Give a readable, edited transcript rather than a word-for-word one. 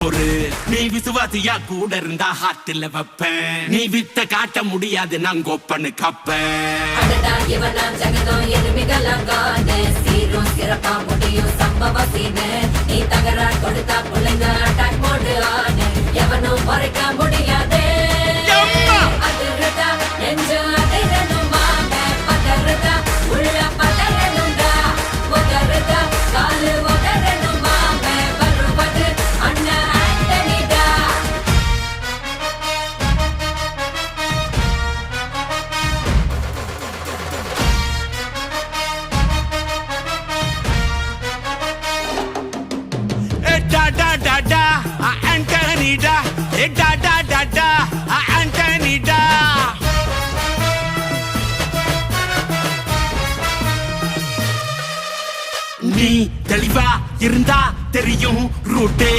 பொறு. நீ விசுவாசியா கூட இருந்தா ஹார்ட்ல வைப்பேன். நீ வித்த காட்ட முடியாது நான் கோப்பனு கப்பேன். இவனாம் ஜெகதம் எருமிகளாங்கான சீரும் சிறப்பா முடியும் சம்பவ சீனு. நீ தகராறு கொடுத்தா பிள்ளைங்க அட்டாக் மோடு ஆனு. எவனும் மறைக்க முடியாதே. அதிருதா நெஞ்சு அதிரணுமாங்க. பதறுதா உள்ள பதறணுண்டா. உதறுதா காலு உதறணுமாங்க. வருவது அண்ணன் ஆண்டனிடா. Antonida, Antonida. நீ தெளிவா இருந்தா தெரியும் ரூட்டே.